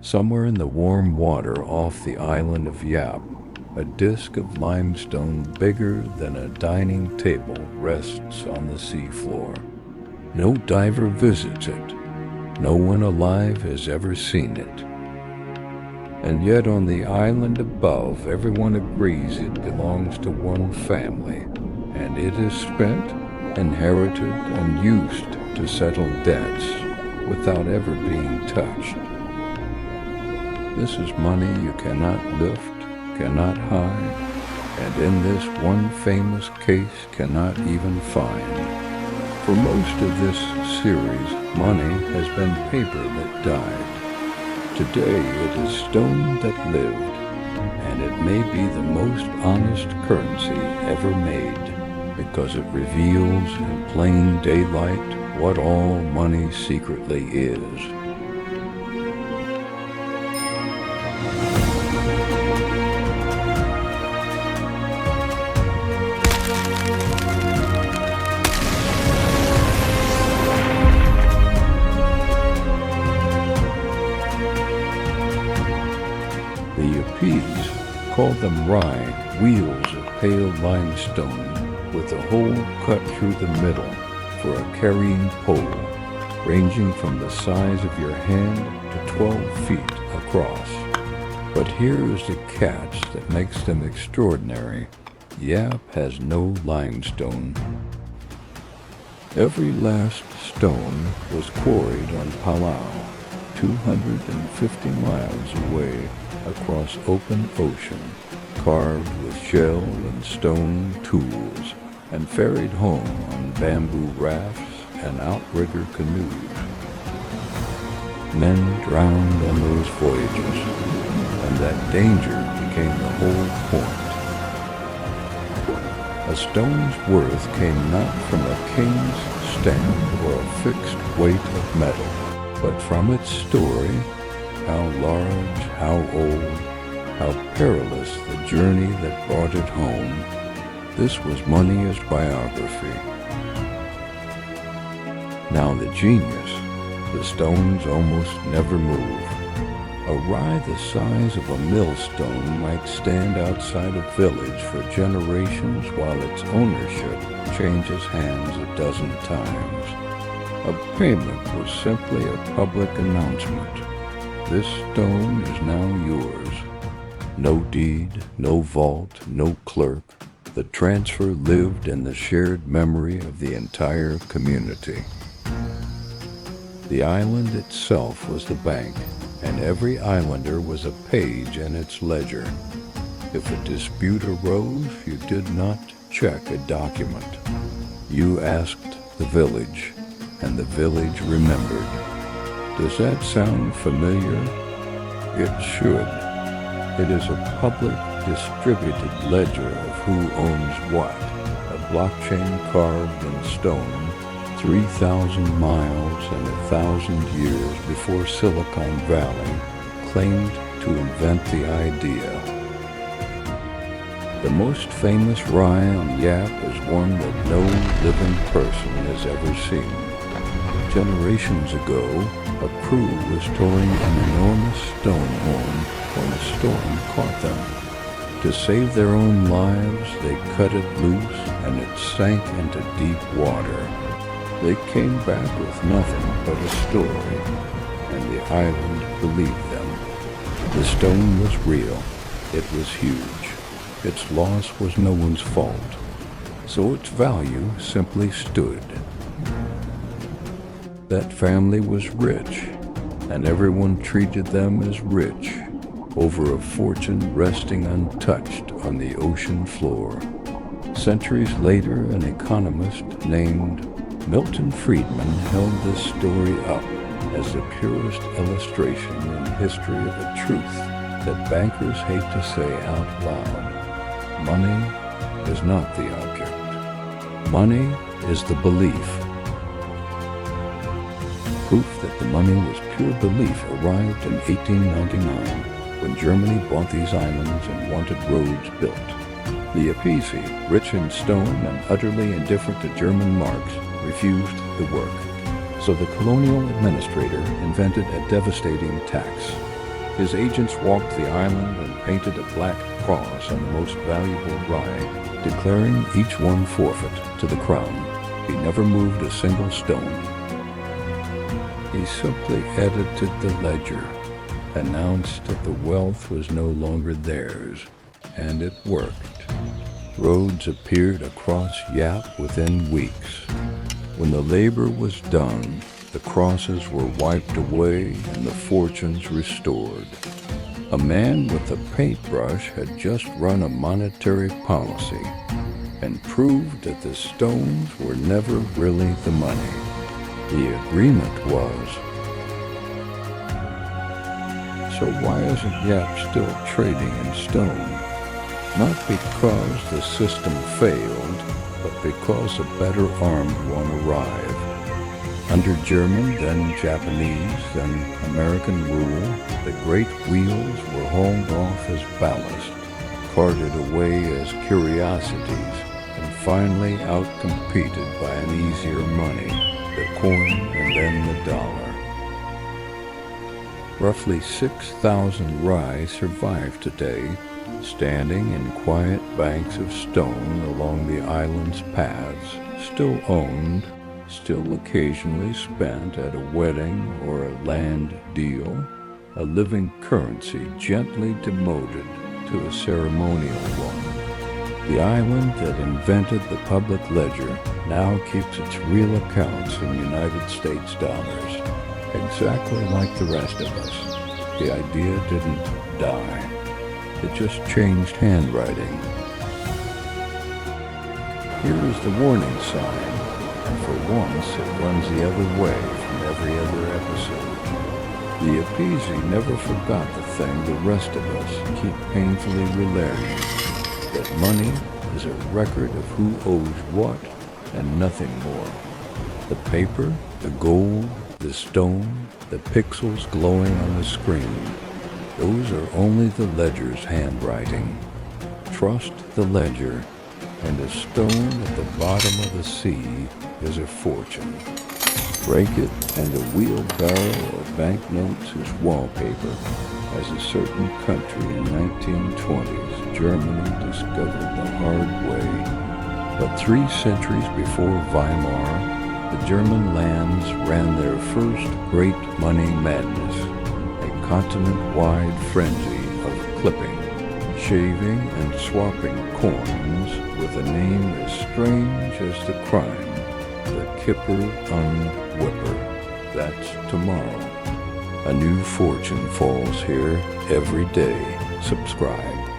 Somewhere in the warm water off the island of Yap, a disk of limestone bigger than a dining table rests on the seafloor. No diver visits it. No one alive has ever seen it. And yet on the island above, everyone agrees it belongs to one family, and it is spent, inherited, and used to settle debts without ever being touched. This is money you cannot lift, cannot hide, and in this one famous case cannot even find. For most of this series, money has been paper that died. Today it is stone that lived, and it may be the most honest currency ever made, because it reveals in plain daylight what all money secretly is. The Yapese called them rye, wheels of pale limestone with a hole cut through the middle for a carrying pole, ranging from the size of your hand to 12 feet across. But here is the catch that makes them extraordinary. Yap has no limestone. Every last stone was quarried on Palau, 250 miles away across open ocean, carved with shell and stone tools, and ferried home on bamboo rafts and outrigger canoes. Men drowned on those voyages, and that danger became the whole point. A stone's worth came not from a king's stamp or a fixed weight of metal, but from its story, how large, how old, how perilous the journey that brought it home. This was money as biography. Now the genius, the stones almost never move. A rye the size of a millstone might stand outside a village for generations while its ownership changes hands a dozen times. A payment was simply a public announcement. This stone is now yours. No deed, no vault, no clerk. The transfer lived in the shared memory of the entire community. The island itself was the bank, and every islander was a page in its ledger. If a dispute arose, you did not check a document. You asked the village, and the village remembered. Does that sound familiar? It should. It is a public, distributed ledger of who owns what, a blockchain carved in stone 3,000 miles and 1,000 years before Silicon Valley claimed to invent the idea. The most famous rye on Yap is one that no living person has ever seen. Generations ago, a crew was towing an enormous stone horn when a storm caught them. To save their own lives, they cut it loose and it sank into deep water. They came back with nothing but a story, and the island believed them. The stone was real. It was huge. Its loss was no one's fault, so its value simply stood. That family was rich, and everyone treated them as rich, over a fortune resting untouched on the ocean floor. Centuries later, an economist named Milton Friedman held this story up as the purest illustration in history of a truth that bankers hate to say out loud. Money is not the object. Money is the belief. Proof that the money was pure belief arrived in 1899 when Germany bought these islands and wanted roads built. The Yapese, rich in stone and utterly indifferent to German marks, refused the work. So the colonial administrator invented a devastating tax. His agents walked the island and painted a black cross on the most valuable rye, declaring each one forfeit to the crown. He never moved a single stone. He simply edited the ledger, announced that the wealth was no longer theirs, and it worked. Roads appeared across Yap within weeks. When the labor was done, the crosses were wiped away and the fortunes restored. A man with a paintbrush had just run a monetary policy and proved that the stones were never really the money. The agreement was. So why isn't Yap still trading in stone? Not because the system failed, but because a better armed one arrived. Under German, then Japanese, then American rule, the great wheels were hauled off as ballast, carted away as curiosities, and finally outcompeted by an easier money, the coin and then the dollar. Roughly 6,000 rai survive today, standing in quiet banks of stone along the island's paths, still owned, still occasionally spent at a wedding or a land deal, a living currency gently demoted to a ceremonial one. The island that invented the public ledger now keeps its real accounts in United States dollars, exactly like the rest of us. The idea didn't die. It just changed handwriting. Here is the warning sign, and for once it runs the other way from every other episode. The Yapese never forgot the thing the rest of us keep painfully relearning, that money is a record of who owes what and nothing more. The paper, the gold, the stone, the pixels glowing on the screen, those are only the ledger's handwriting. Trust the ledger, and a stone at the bottom of the sea is a fortune. Break it, and a wheelbarrow of banknotes is wallpaper, as a certain country in 1920s Germany discovered the hard way. But 3 centuries before Weimar, the German lands ran their first great money madness, a continent-wide frenzy of clipping, shaving, and swapping coins with a name as strange as the crime, the Kipper Unwhipper. That's tomorrow. A new fortune falls here every day. Subscribe.